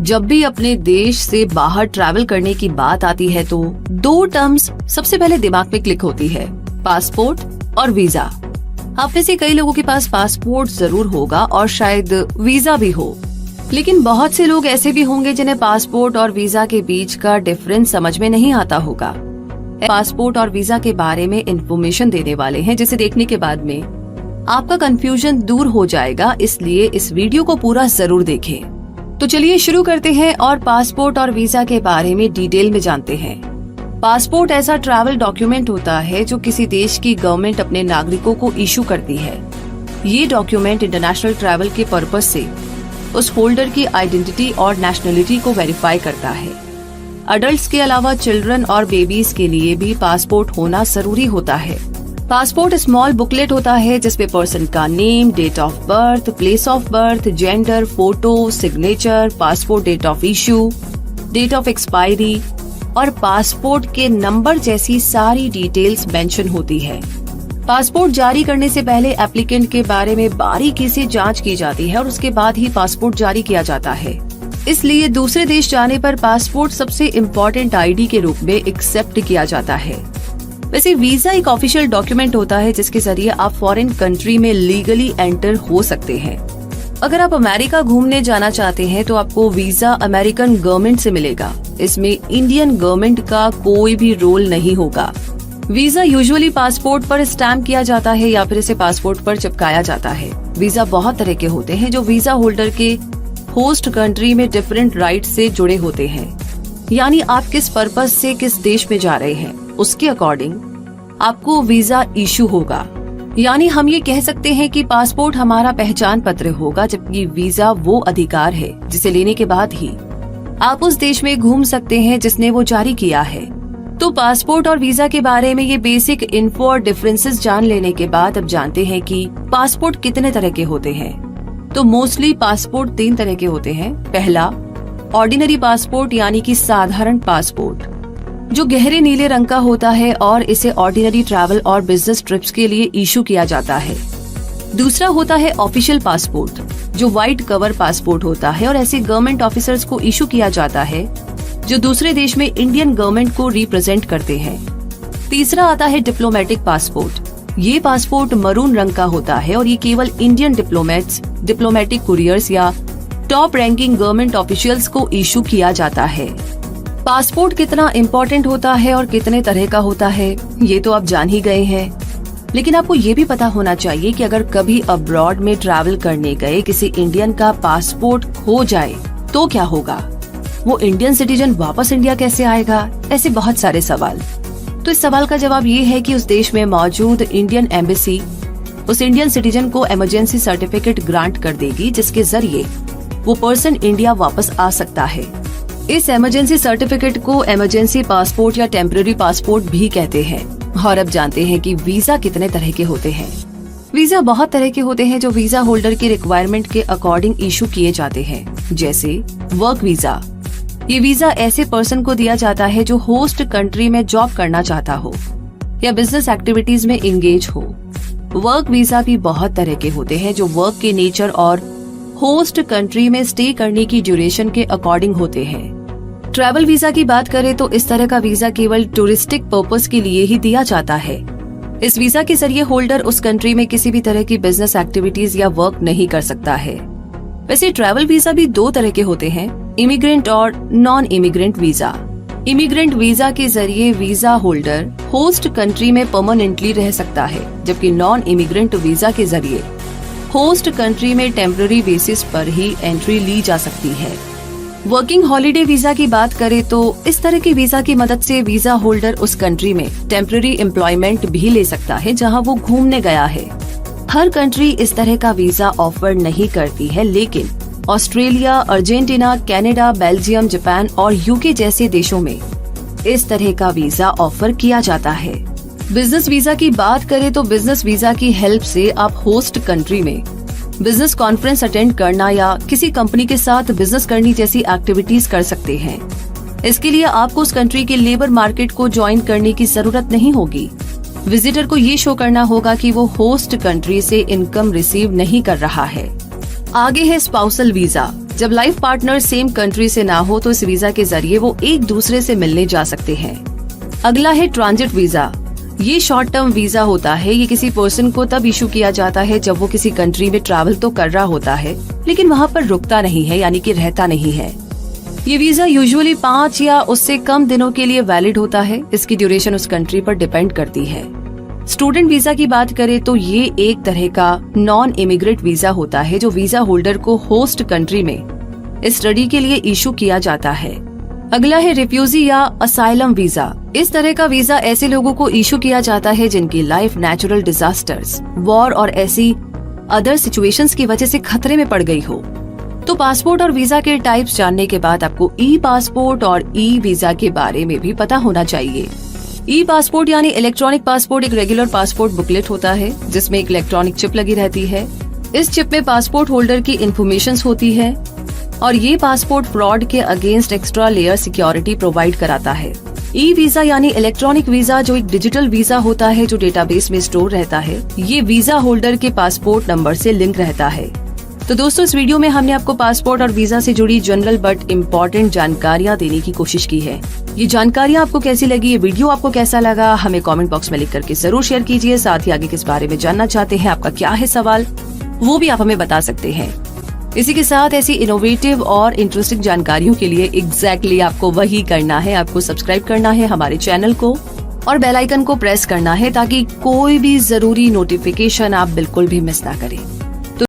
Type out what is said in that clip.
जब भी अपने देश से बाहर ट्रैवल करने की बात आती है तो दो टर्म्स सबसे पहले दिमाग में क्लिक होती है, पासपोर्ट और वीजा। आप में से कई लोगों के पास पासपोर्ट जरूर होगा और शायद वीजा भी हो, लेकिन बहुत से लोग ऐसे भी होंगे जिन्हें पासपोर्ट और वीजा के बीच का डिफरेंस समझ में नहीं आता होगा। पासपोर्ट और वीजा के बारे में इंफॉर्मेशन देने वाले हैं, जिसे देखने के बाद में आपका कंफ्यूजन दूर हो जाएगा, इसलिए इस वीडियो को पूरा जरूर देखें। तो चलिए शुरू करते हैं और पासपोर्ट और वीजा के बारे में डिटेल में जानते हैं। पासपोर्ट ऐसा ट्रैवल डॉक्यूमेंट होता है जो किसी देश की गवर्नमेंट अपने नागरिकों को इशू करती है। ये डॉक्यूमेंट इंटरनेशनल ट्रैवल के पर्पज से उस होल्डर की आइडेंटिटी और नेशनलिटी को वेरीफाई करता है। अडल्ट्स के अलावा चिल्ड्रन और बेबीज के लिए भी पासपोर्ट होना जरूरी होता है। पासपोर्ट स्मॉल बुकलेट होता है जिसमें पर्सन का name, date of birth, place of birth, gender, photo, signature, passport date of issue, date of expiry और पासपोर्ट के नंबर जैसी सारी डिटेल्स मेंशन होती है। पासपोर्ट जारी करने से पहले एप्लीकेंट के बारे में बारीकी से जांच की जाती है और उसके बाद ही पासपोर्ट जारी किया जाता है। इसलिए दूसरे देश जाने पर पासपोर्ट सबसे इम्पोर्टेंट आईडी के रूप में एक्सेप्ट किया जाता है। वैसे वीजा एक ऑफिशियल डॉक्यूमेंट होता है जिसके जरिए आप फॉरेन कंट्री में लीगली एंटर हो सकते हैं। अगर आप अमेरिका घूमने जाना चाहते हैं तो आपको वीजा अमेरिकन गवर्नमेंट से मिलेगा। इसमें इंडियन गवर्नमेंट का कोई भी रोल नहीं होगा। वीजा यूजुअली पासपोर्ट पर स्टैम्प किया जाता है या फिर इसे पासपोर्ट पर चिपकाया जाता है। वीजा बहुत तरह के होते हैं जो वीजा होल्डर के होस्ट कंट्री में डिफरेंट राइट से जुड़े होते हैं। यानी आप किस पर्पज से किस देश में जा रहे हैं उसके अकॉर्डिंग आपको वीजा इशू होगा। यानी हम ये कह सकते हैं कि पासपोर्ट हमारा पहचान पत्र होगा, जबकि वीजा वो अधिकार है जिसे लेने के बाद ही आप उस देश में घूम सकते हैं जिसने वो जारी किया है। तो पासपोर्ट और वीजा के बारे में ये बेसिक इन्फो और डिफरेंसेस जान लेने के बाद अब जानते हैं कि पासपोर्ट कितने तरह के होते हैं। तो मोस्टली पासपोर्ट 3 तरह के होते हैं। पहला, ऑर्डिनरी पासपोर्ट यानी कि साधारण पासपोर्ट, जो गहरे नीले रंग का होता है और इसे ऑर्डिनरी ट्रैवल और बिजनेस ट्रिप्स के लिए इशू किया जाता है। दूसरा होता है ऑफिशियल पासपोर्ट, जो व्हाइट कवर पासपोर्ट होता है और ऐसे गवर्नमेंट ऑफिसर्स को इशू किया जाता है जो दूसरे देश में इंडियन गवर्नमेंट को रिप्रेजेंट करते हैं। तीसरा आता है डिप्लोमेटिक पासपोर्ट। ये पासपोर्ट मरून रंग का होता है और ये केवल इंडियन डिप्लोमेट्स, डिप्लोमेटिक कुरियर्स या टॉप रैंकिंग गवर्नमेंट ऑफिशियल्स को इशू किया जाता है। पासपोर्ट कितना इम्पोर्टेंट होता है और कितने तरह का होता है ये तो आप जान ही गए हैं, लेकिन आपको ये भी पता होना चाहिए कि अगर कभी अब्रॉड में ट्रैवल करने गए किसी इंडियन का पासपोर्ट खो जाए तो क्या होगा, वो इंडियन सिटीजन वापस इंडिया कैसे आएगा, ऐसे बहुत सारे सवाल। तो इस सवाल का जवाब ये है कि उस देश में मौजूद इंडियन एम्बेसी उस इंडियन सिटीजन को इमरजेंसी सर्टिफिकेट ग्रांट कर देगी, जिसके जरिए वो पर्सन इंडिया वापस आ सकता है। इस इमरजेंसी सर्टिफिकेट को इमरजेंसी पासपोर्ट या टेम्पररी पासपोर्ट भी कहते हैं। और अब जानते हैं कि वीजा कितने तरह के होते हैं। वीजा बहुत तरह के होते हैं जो वीजा होल्डर की रिक्वायरमेंट के अकॉर्डिंग इशू किए जाते हैं, जैसे वर्क वीजा। ये वीजा ऐसे पर्सन को दिया जाता है जो होस्ट कंट्री में जॉब करना चाहता हो या बिजनेस एक्टिविटीज में इंगेज हो। वर्क वीजा भी बहुत तरह के होते हैं जो वर्क के नेचर और होस्ट कंट्री में स्टे करने की ड्यूरेशन के अकॉर्डिंग होते हैं। ट्रैवल वीजा की बात करें तो इस तरह का वीजा केवल टूरिस्टिक पर्पस के लिए ही दिया जाता है। इस वीजा के जरिए होल्डर उस कंट्री में किसी भी तरह की बिजनेस एक्टिविटीज या वर्क नहीं कर सकता है। वैसे ट्रैवल वीजा भी 2 तरह के होते हैं, इमिग्रेंट और non immigrant visa. Immigrant visa के जरिए वीजा होल्डर होस्ट कंट्री में परमानेंटली रह सकता है, जबकि नॉन इमिग्रेंट वीजा के जरिए होस्ट कंट्री में टेम्पररी बेसिस पर ही एंट्री ली जा सकती है। वर्किंग हॉलिडे वीजा की बात करें तो इस तरह की वीजा की मदद से वीजा होल्डर उस कंट्री में टेम्पररी एम्प्लॉयमेंट भी ले सकता है जहां वो घूमने गया है। हर कंट्री इस तरह का वीजा ऑफर नहीं करती है, लेकिन Australia, Argentina, Canada, Belgium, Japan और यूके जैसे देशों में इस तरह का वीजा ऑफर किया जाता है। बिजनेस वीजा की बात करें तो बिजनेस वीजा की हेल्प से आप होस्ट कंट्री में बिजनेस कॉन्फ्रेंस अटेंड करना या किसी कंपनी के साथ बिजनेस करनी जैसी एक्टिविटीज कर सकते हैं। इसके लिए आपको उस कंट्री के लेबर मार्केट को ज्वाइन करने की जरूरत नहीं होगी। विजिटर को ये शो करना होगा कि वो होस्ट कंट्री से इनकम रिसीव नहीं कर रहा है। आगे है स्पाउसल वीजा। जब लाइफ पार्टनर सेम कंट्री से ना हो तो इस वीजा के जरिए वो एक दूसरे से मिलने जा सकते हैं। अगला है ट्रांजिट वीजा। ये शॉर्ट टर्म वीजा होता है। ये किसी पर्सन को तब इशू किया जाता है जब वो किसी कंट्री में ट्रैवल तो कर रहा होता है लेकिन वहाँ पर रुकता नहीं है, यानी कि रहता नहीं है। ये वीजा यूजुअली 5 या उससे कम दिनों के लिए वैलिड होता है। इसकी ड्यूरेशन उस कंट्री पर डिपेंड करती है। स्टूडेंट वीजा की बात करें तो ये एक तरह का नॉन इमिग्रेट वीजा होता है जो वीजा होल्डर को होस्ट कंट्री में स्टडी के लिए इशू किया जाता है। अगला है रिफ्यूजी या असाइलम वीजा। इस तरह का वीजा ऐसे लोगों को इशू किया जाता है जिनकी लाइफ नेचुरल डिजास्टर्स, वॉर और ऐसी अदर सिचुएशंस की वजह से खतरे में पड़ गई हो। तो पासपोर्ट और वीजा के टाइप्स जानने के बाद आपको ई पासपोर्ट और ई वीजा के बारे में भी पता होना चाहिए। ई पासपोर्ट यानी इलेक्ट्रॉनिक पासपोर्ट एक रेगुलर पासपोर्ट बुकलेट होता है जिसमें एक इलेक्ट्रॉनिक चिप लगी रहती है। इस चिप में पासपोर्ट होल्डर की इन्फॉर्मेशन होती है और ये पासपोर्ट फ्रॉड के against extra layer security provide कराता है। ई वीजा यानी इलेक्ट्रॉनिक वीजा जो एक डिजिटल वीजा होता है जो डेटाबेस में स्टोर रहता है। ये वीजा होल्डर के पासपोर्ट नंबर से लिंक रहता है। तो दोस्तों, इस वीडियो में हमने आपको पासपोर्ट और वीजा से जुड़ी जनरल बट इम्पोर्टेंट जानकारियाँ देने की कोशिश की है। ये जानकारियाँ आपको कैसी लगी, ये वीडियो आपको कैसा लगा, हमें कमेंट बॉक्स में लिख करके जरूर शेयर कीजिए। साथ ही आगे किस बारे में जानना चाहते हैं, आपका क्या है सवाल, वो भी आप हमें बता सकते हैं। इसी के साथ ऐसी इनोवेटिव और इंटरेस्टिंग जानकारियों के लिए एग्जैक्टली आपको वही करना है, आपको सब्सक्राइब करना है हमारे चैनल को और बेल आइकन को प्रेस करना है ताकि कोई भी जरूरी नोटिफिकेशन आप बिल्कुल भी मिस ना करें।